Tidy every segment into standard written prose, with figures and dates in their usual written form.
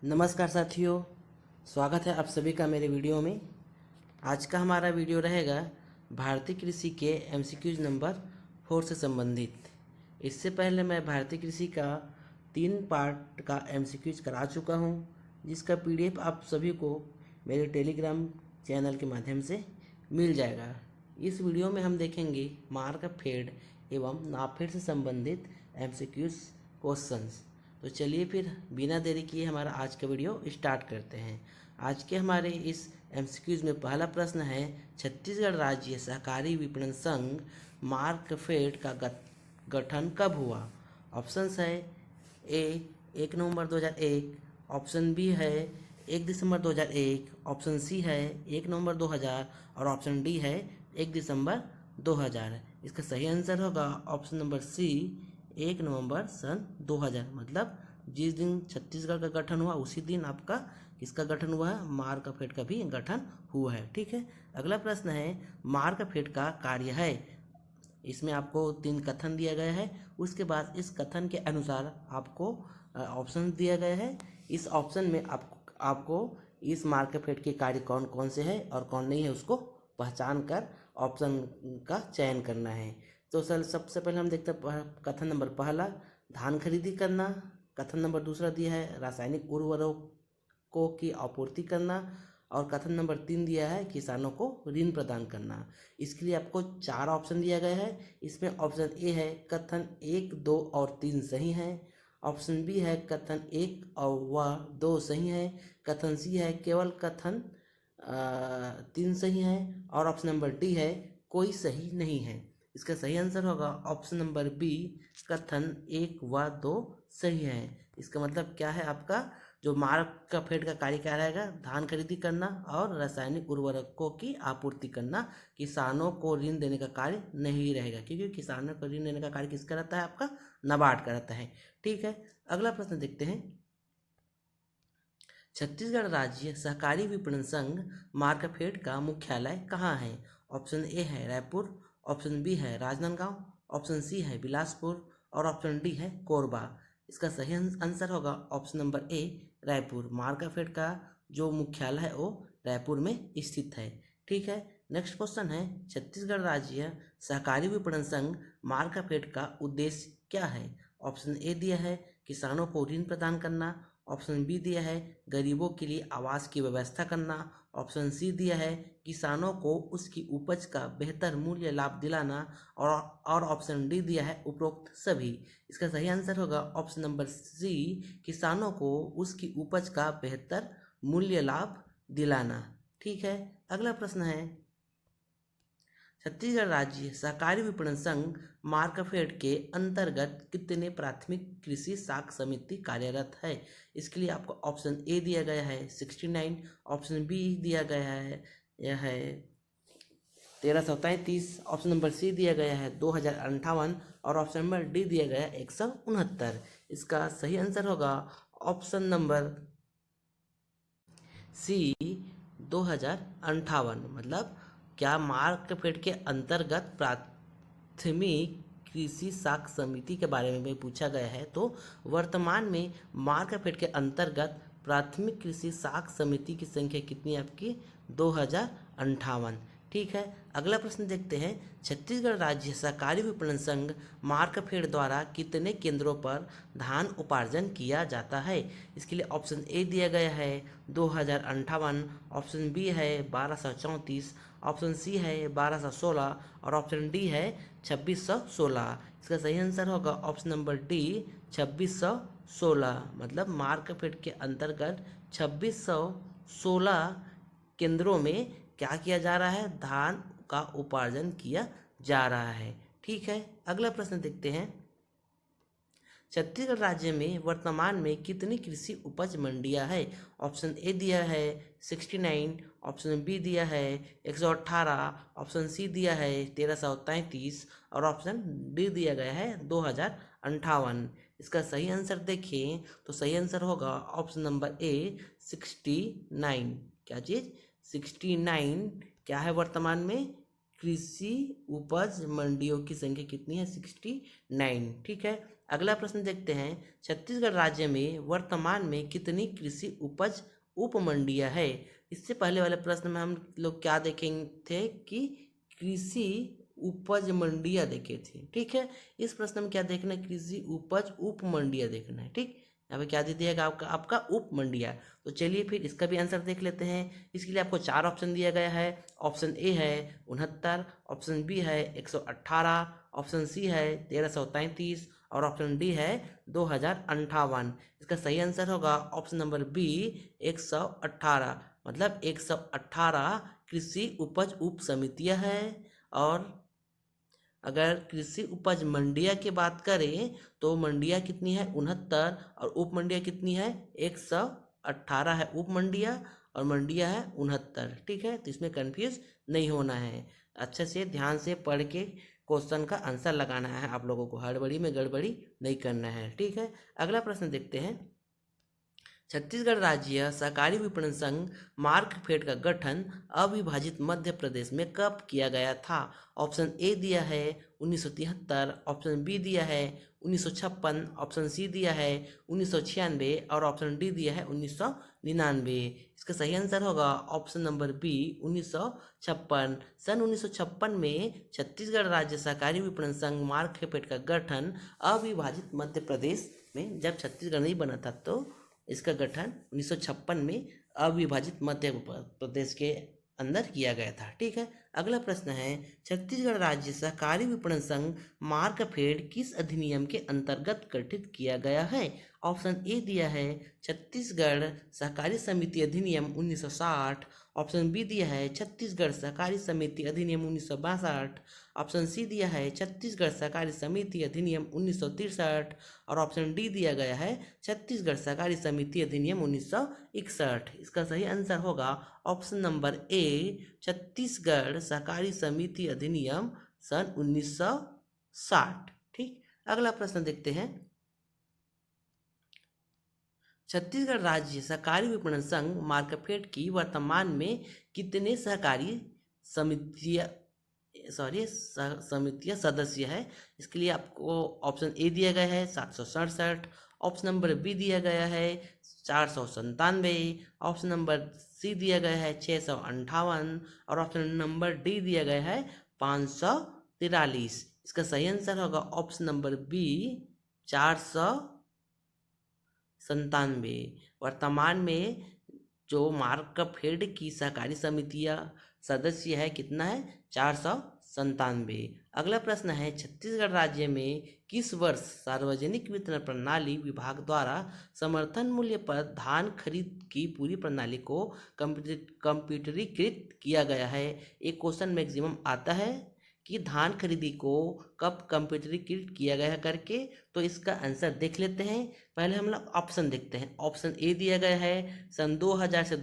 नमस्कार साथियों, स्वागत है आप सभी का मेरे वीडियो में। आज का हमारा वीडियो रहेगा भारतीय कृषि के एमसीक्यूज नंबर 4 से संबंधित। इससे पहले मैं भारतीय कृषि का 3 पार्ट का एमसीक्यूज करा चुका हूं, जिसका पीडीएफ आप सभी को मेरे टेलीग्राम चैनल के माध्यम से मिल जाएगा। इस वीडियो में हम देखेंगे मार्क फेड एवं नाफेड से संबंधित एमसीक्यूज क्वेश्चंस। तो चलिए फिर बिना देरी किए हमारा आज का वीडियो स्टार्ट करते हैं। आज के हमारे इस एमसीक्यूज में पहला प्रश्न है, छत्तीसगढ़ राज्य सहकारी विपणन संघ मार्कफेड का गठन कब हुआ? ऑप्शंस है ए 1 नवंबर 2001, ऑप्शन बी है 1 दिसंबर 2001, ऑप्शन सी है 1 नवंबर 2000 और ऑप्शन डी है 1 दिसंबर 2000। इसका सही आंसर होगा ऑप्शन नंबर सी 1 नवंबर सन 2000। मतलब जिस दिन छत्तीसगढ़ का गठन हुआ उसी दिन आपका किसका गठन हुआ है? मार्कफेड का भी गठन हुआ है। ठीक है, अगला प्रश्न है, मार्कफेड का कार्य है। इसमें आपको 3 कथन दिया गया है। उसके बाद इस कथन के अनुसार आपको ऑप्शन दिया गया है। इस ऑप्शन में आपको इस मार्कफेड के कार्य कौन कौन से है और कौन नहीं है उसको पहचान कर ऑप्शन का चयन करना है। तो सर सबसे पहले हम देखते हैं कथन नंबर पहला, धान खरीदी करना। कथन नंबर दूसरा दिया है रासायनिक उर्वरकों की आपूर्ति करना। और कथन नंबर 3 दिया है किसानों को ऋण प्रदान करना। इसके लिए आपको 4 ऑप्शन दिया गया है। इसमें ऑप्शन ए है कथन 1, 2 और 3 सही है। ऑप्शन बी है कथन 1 और व 2 सही है। कथन सी है केवल कथन 3 सही है। और ऑप्शन नंबर डी है कोई सही नहीं है। इसका सही आंसर होगा ऑप्शन नंबर बी, कथन 1 व 2 सही है। इसका मतलब क्या है? आपका जो मार्कफेड का कार्य क्या रहेगा? धान खरीदी करना और रासायनिक उर्वरकों की आपूर्ति करना। किसानों को ऋण देने का कार्य नहीं रहेगा, क्योंकि किसानों को ऋण देने का कार्य किसका रहता है? आपका नाबार्ड का रहता है। ठीक है, अगला प्रश्न देखते हैं, छत्तीसगढ़ राज्य सहकारी विपणन संघ मार्कफेड का मुख्यालय कहाँ है? ऑप्शन ए है रायपुर, ऑप्शन बी है राजनांदगांव, ऑप्शन सी है बिलासपुर और ऑप्शन डी है कोरबा। इसका सही आंसर होगा option number A, Raipur. Markfed का जो मुख्यालय है वो रायपुर में स्थित है। ठीक है, नेक्स्ट क्वेश्चन है, छत्तीसगढ़ राज्य सहकारी विपणन संघ मार्कफेड का उद्देश्य क्या है? ऑप्शन ए दिया है किसानों को ऋण प्रदान करना, ऑप्शन बी दिया है गरीबों के लिए आवास की व्यवस्था करना, ऑप्शन सी दिया है किसानों को उसकी उपज का बेहतर मूल्य लाभ दिलाना और ऑप्शन डी दिया है उपरोक्त सभी। इसका सही आंसर होगा ऑप्शन नंबर सी, किसानों को उसकी उपज का बेहतर मूल्य लाभ दिलाना। ठीक है, अगला प्रश्न है, छत्तीसगढ़ राज्य सहकारी विपणन संघ मार्कफेड के अंतर्गत कितने प्राथमिक कृषि साख समिति कार्यरत है? इसके लिए आपको ऑप्शन ए दिया गया है 69, ऑप्शन बी दिया गया है यह है 1333, ऑप्शन नंबर सी दिया गया है 2058 और ऑप्शन नंबर डी दिया गया है 169। इसका सही आंसर होगा ऑप्शन नंबर सी 2058। मतलब क्या मार्कफेड के अंतर्गत प्राथमिक कृषि साख समिति के बारे में पूछा गया है, तो वर्तमान में मार्कफेड के अंतर्गत प्राथमिक कृषि साख समिति की संख्या कितनी है आपकी? 2058। ठीक है, अगला प्रश्न देखते हैं, छत्तीसगढ़ राज्य सहकारी विपणन संघ मार्कफेड द्वारा कितने केंद्रों पर धान उपार्जन किया जाता है? इसके लिए ऑप्शन ए दिया गया है 2058, ऑप्शन बी है 1234, ऑप्शन सी है 1216 और ऑप्शन डी है 2616। इसका सही आंसर होगा ऑप्शन नंबर डी 2616। मतलब मार्कफेड के अंतर्गत 2616 केंद्रों में क्या किया जा रहा है? धान का उपार्जन किया जा रहा है। ठीक है, अगला प्रश्न देखते हैं, छत्तीसगढ़ राज्य में वर्तमान में कितनी कृषि उपज मंडियां है? ऑप्शन ए दिया है 69, ऑप्शन बी दिया है 118, ऑप्शन सी दिया है 1333 और ऑप्शन डी दिया गया है 2058। इसका सही आंसर देखें तो सही आंसर होगा ऑप्शन नंबर ए 69। क्या चीज़? 69 क्या है? वर्तमान में कृषि उपज मंडियों की संख्या कितनी है? 69। ठीक है, अगला प्रश्न देखते हैं, छत्तीसगढ़ राज्य में वर्तमान में कितनी कृषि उपज उप मंडियां है। इससे पहले वाले प्रश्न में हम लोग क्या देखेंगे थे कि कृषि उपज मंडियां देखे थे। ठीक है, इस प्रश्न में क्या देखना है, कृषि उपज उप मंडियां देखना है। ठीक, यहाँ पे क्या दे दिएगा आपका उप मंडिया। तो चलिए फिर इसका भी आंसर देख लेते हैं। इसके लिए आपको 4 ऑप्शन दिया गया है। ऑप्शन ए है 69, ऑप्शन बी है 118, ऑप्शन सी है 1333 और ऑप्शन डी है 2058। इसका सही आंसर होगा ऑप्शन नंबर बी 118, मतलब 118 कृषि उपज उप समितियां हैं। और अगर कृषि उपज मंडिया की बात करें तो मंडिया कितनी है 69 और उप मंडिया कितनी है 118 है उप मंडिया और मंडिया है 69। ठीक है, तो इसमें कंफ्यूज नहीं होना है, अच्छे से ध्यान से पढ़ के क्वेश्चन का आंसर लगाना है आप लोगों को, हड़बड़ी में गड़बड़ी नहीं करना है। ठीक है, अगला प्रश्न देखते हैं, छत्तीसगढ़ राज्य सहकारी विपणन संघ मार्कफेड का गठन अविभाजित मध्य प्रदेश में कब किया गया था। ऑप्शन ए दिया है 1973, ऑप्शन बी दिया है 1956, ऑप्शन सी दिया है 1996 और ऑप्शन डी दिया है 1999। इसका सही आंसर होगा ऑप्शन नंबर बी 1956। सन 1956 में छत्तीसगढ़ राज्य सहकारी विपणन संघ मार्कफेड का गठन अविभाजित मध्य प्रदेश में, जब छत्तीसगढ़ नहीं बना था तो इसका गठन 1956 में अविभाजित मध्य प्रदेश के अंदर किया गया था। ठीक है, अगला प्रश्न है, छत्तीसगढ़ राज्य सहकारी विपणन संघ मार्कफेड किस अधिनियम के अंतर्गत गठित किया गया है। ऑप्शन ए दिया है छत्तीसगढ़ सहकारी समिति अधिनियम 1960, ऑप्शन बी दिया है छत्तीसगढ़ सहकारी समिति अधिनियम 1962, ऑप्शन सी दिया है छत्तीसगढ़ सहकारी समिति अधिनियम 1963 और ऑप्शन डी दिया गया है छत्तीसगढ़ सहकारी समिति अधिनियम 1961। इसका सही आंसर होगा ऑप्शन नंबर ए छत्तीसगढ़ सहकारी समिति अधिनियम सन 1960। ठीक, अगला प्रश्न देखते हैं, छत्तीसगढ़ राज्य सहकारी विपणन संघ मार्कफेड की वर्तमान में कितने सहकारी समितियां समितियां सदस्य है। इसके लिए आपको ऑप्शन ए दिया गया है 767, ऑप्शन नंबर बी दिया गया है 497, ऑप्शन नंबर सी दिया गया है 658 और ऑप्शन नंबर डी दिया गया है 543। इसका सही आंसर होगा ऑप्शन नंबर बी 497। वर्तमान में जो मार्कफेड की सहकारी समितियां सदस्य है कितना है 497। अगला प्रश्न है, छत्तीसगढ़ राज्य में किस वर्ष सार्वजनिक वितरण प्रणाली विभाग द्वारा समर्थन मूल्य पर धान खरीद की पूरी प्रणाली को कंप्यूटरीकृत किया गया है। एक क्वेश्चन मैक्सिमम आता है कि धान खरीदी को कब कंप्यूटरीकृत किया गया करके, तो इसका आंसर देख लेते हैं। पहले हम लोग ऑप्शन देखते हैं। ऑप्शन ए दिया गया है सन 2000 से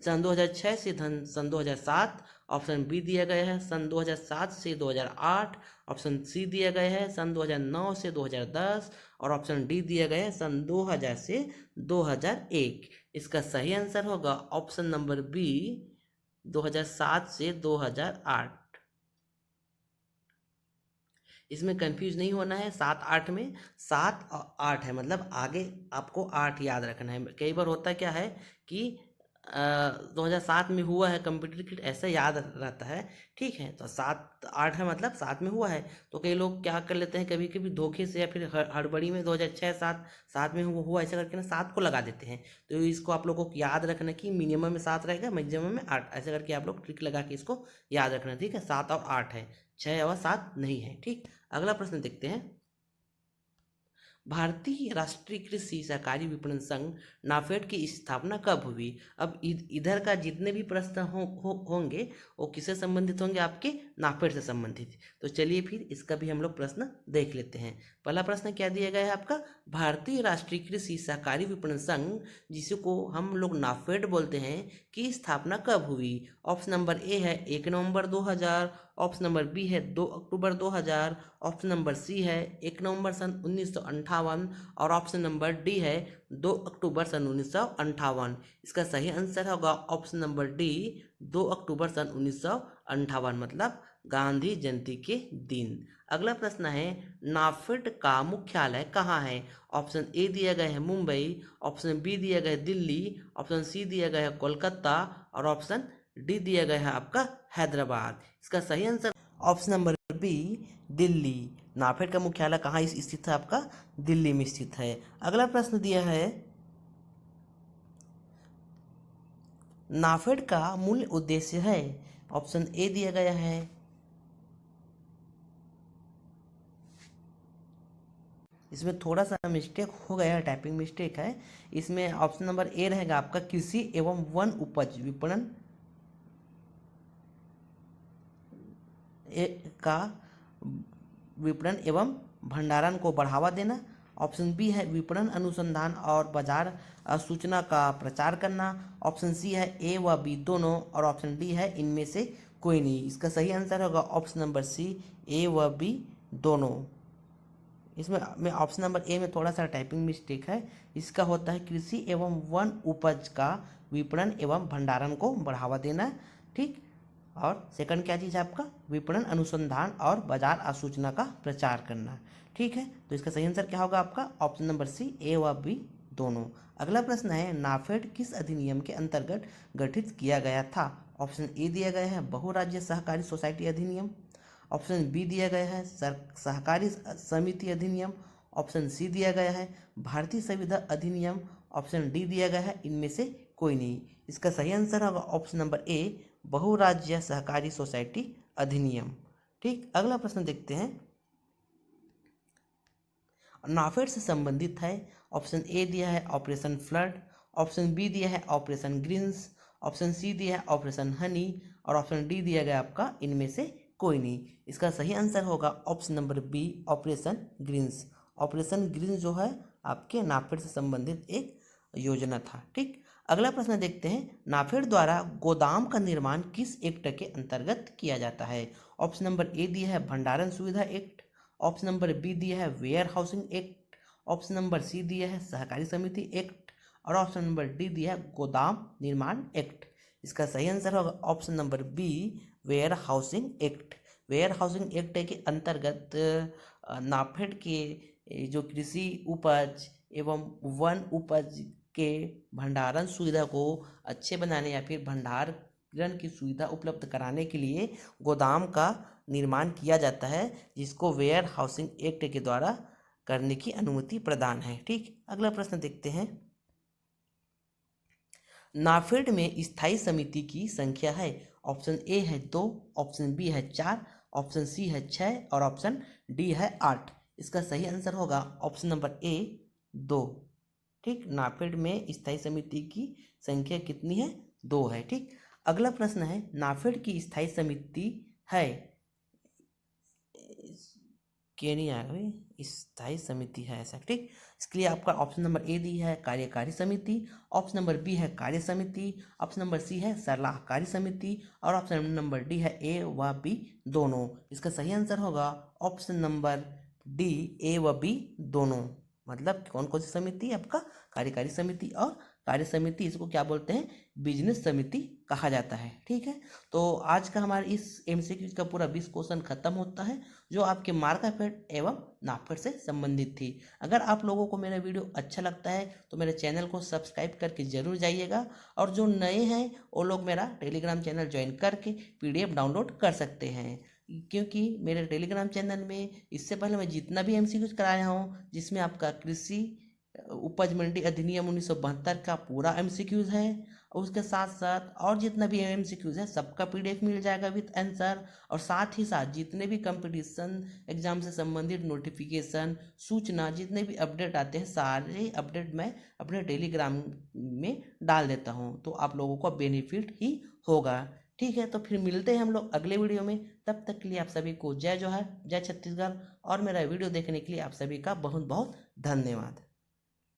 सन 2006 से सन 2007, ऑप्शन बी दिया गया है सन 2007 से 2008, ऑप्शन सी दिया गया है सन 2009 से 2010 और ऑप्शन डी दिया गया है सन 2000 से 2001। इसका सही आंसर होगा ऑप्शन नंबर बी 2007 से 2008। इसमें कंफ्यूज नहीं होना है, 7-8 में 7 और 8 है, मतलब आगे आपको 8 याद रखना है। कई बार होता क्या है कि 2007 में हुआ है कंप्यूटर किट, ऐसा याद रहता है। ठीक है, तो 7-8 है मतलब 7 में हुआ है। तो कई लोग क्या कर लेते हैं कभी कभी धोखे से या फिर हड़बड़ी में 2006-7 में हुआ ऐसा करके ना 7 को लगा देते हैं। तो इसको आप लोगों को याद रखना कि मिनिमम में 7 रहेगा, मैक्सिमम में 8, ऐसे करके आप लोग ट्रिक लगा के इसको याद रखना। ठीक है, 7 और 8 है, 6 और 7 नहीं है। ठीक, अगला प्रश्न देखते हैं, भारतीय राष्ट्रीय कृषि सहकारी विपणन संघ नाफेड की स्थापना कब हुई। अब इधर का जितने भी प्रश्न होंगे वो किससे संबंधित होंगे, आपके नाफेड से संबंधित। तो चलिए फिर इसका भी हम लोग प्रश्न देख लेते हैं। पहला प्रश्न क्या दिया गया है आपका, भारतीय राष्ट्रीय कृषि सहकारी विपणन संघ जिसको हम लोग नाफेड बोलते हैं की स्थापना कब हुई। ऑप्शन नंबर ए है 1 नवंबर 2000, ऑप्शन नंबर बी है 2 अक्टूबर 2000, ऑप्शन नंबर सी है 1 नवंबर सन 1958 और ऑप्शन नंबर डी है 2 अक्टूबर सन 1958। इसका सही आंसर होगा ऑप्शन नंबर डी 2 अक्टूबर सन 1958, मतलब गांधी जयंती के दिन। अगला प्रश्न है नाफेड का मुख्यालय कहाँ है? ऑप्शन ए दिया गया है मुंबई, ऑप्शन बी दिया गया है दिल्ली, ऑप्शन सी दिया गया है कोलकाता और ऑप्शन डी दिया गया है आपका हैदराबाद। इसका सही answer option number B Delhi. NAFED का मुख्यालय कहाँ स्थित है? आपका दिल्ली में स्थित है। अगला प्रश्न दिया है नाफेड का मूल उद्देश्य है। ऑप्शन ए दिया गया है, इसमें थोड़ा सा मिस्टेक हो गया है, टाइपिंग मिस्टेक है। इसमें ऑप्शन नंबर ए रहेगा आपका कृषि एवं वन उपज विपणन का विपणन एवं भंडारण को बढ़ावा देना। ऑप्शन बी है विपणन अनुसंधान और बाजार सूचना का प्रचार करना। ऑप्शन सी है ए व बी दोनों और ऑप्शन डी है इनमें से कोई नहीं। इसका सही आंसर होगा ऑप्शन नंबर सी ए व बी दोनों। इसमें ऑप्शन नंबर ए में थोड़ा सा टाइपिंग मिस्टेक है। इसका होता है कृषि एवं वन उपज का विपणन एवं भंडारण को बढ़ावा देना। ठीक, और सेकंड क्या चीज़ है आपका विपणन अनुसंधान और बाजार आसूचना का प्रचार करना। ठीक है, तो इसका सही आंसर क्या होगा आपका ऑप्शन नंबर सी ए व बी दोनों। अगला प्रश्न है नाफेड किस अधिनियम के अंतर्गत गठित किया गया था? ऑप्शन ए दिया गया है बहुराज्य सहकारी सोसाइटी अधिनियम, ऑप्शन बी दिया गया है सहकारी समिति अधिनियम, ऑप्शन सी दिया गया है भारतीय संविदा अधिनियम, ऑप्शन डी दिया गया है इनमें से कोई नहीं। इसका सही आंसर होगा ऑप्शन नंबर ए बहुराज्य सहकारी सोसाइटी अधिनियम। ठीक, अगला प्रश्न देखते हैं नाफेड से संबंधित है। ऑप्शन ए दिया है ऑपरेशन फ्लड, ऑप्शन बी दिया है ऑपरेशन ग्रीन्स, ऑप्शन सी दिया है ऑपरेशन हनी और ऑप्शन डी दिया गया आपका इनमें से कोई नहीं। इसका सही आंसर होगा option number B operation greens. Operation greens जो है आपके नाफेड से संबंधित एक योजना था। ठीक, अगला प्रश्न देखते हैं नाफेड द्वारा गोदाम का निर्माण किस एक्ट के अंतर्गत किया जाता है? ऑप्शन नंबर ए दिया है भंडारण सुविधा एक्ट, ऑप्शन नंबर बी दिया है warehousing act, option number C दिया है सहकारी समिति एक्ट और ऑप्शन नंबर डी दिया है गोदाम निर्माण एक्ट। इसका सही आंसर होगा option number B warehousing act. Warehousing act के अंतर्गत नाफेड के जो कृषि उपज एवं वन उपज के भंडारण सुविधा को अच्छे बनाने या फिर भंडारण की सुविधा उपलब्ध कराने के लिए गोदाम का निर्माण किया जाता है, जिसको वेयर हाउसिंग एक्ट के द्वारा करने की अनुमति प्रदान है। ठीक, अगला प्रश्न देखते हैं नाफेड में स्थायी समिति की संख्या है। ऑप्शन ए है 2, ऑप्शन बी है 4, ऑप्शन सी है 6 और ऑप्शन डी है 8। इसका सही आंसर होगा ऑप्शन नंबर ए 2। ठीक, नाफेड में स्थायी समिति की संख्या कितनी है? 2 है। ठीक, अगला प्रश्न है नाफेड की स्थायी समिति है के नहीं आएगा भाई, स्थायी समिति है ऐसा। ठीक, इसके लिए आपका ऑप्शन नंबर ए दी है कार्यकारी समिति, ऑप्शन नंबर बी है कार्य समिति, ऑप्शन नंबर सी है सलाहकारी समिति और ऑप्शन नंबर डी है ए व बी दोनों। इसका सही आंसर होगा ऑप्शन नंबर डी ए व बी दोनों। मतलब कौन कौन सी समिति? आपका कार्यकारी समिति और कार्य समिति, इसको क्या बोलते हैं? बिजनेस समिति कहा जाता है। ठीक है, तो आज का हमारे इस एमसीक्यू का पूरा 20 क्वेश्चन खत्म होता है जो आपके मार्काफेड एवं नाफेड से संबंधित थी। अगर आप लोगों को मेरा वीडियो अच्छा लगता है तो मेरे चैनल को सब्सक्राइब करके जरूर जाइएगा और जो नए हैं वो लोग मेरा टेलीग्राम चैनल ज्वाइन करके PDF डाउनलोड कर सकते हैं, क्योंकि मेरे टेलीग्राम चैनल में इससे पहले मैं जितना भी MCQs कराया हूँ, जिसमें आपका कृषि उपज मंडी अधिनियम 1972 का पूरा MCQs है और उसके साथ साथ और जितना भी MCQs है सबका PDF मिल जाएगा विथ आंसर। और साथ ही साथ जितने भी कंपटीशन एग्जाम से संबंधित नोटिफिकेशन सूचना जितने भी अपडेट आते हैं सारे अपडेट मैं अपने टेलीग्राम में डाल देता हूँ, तो आप लोगों को बेनिफिट ही होगा। ठीक है, तो फिर मिलते हैं हम लोग अगले वीडियो में। तब तक के लिए आप सभी को जय जोहार, जय छत्तीसगढ़ और मेरा वीडियो देखने के लिए आप सभी का बहुत बहुत धन्यवाद।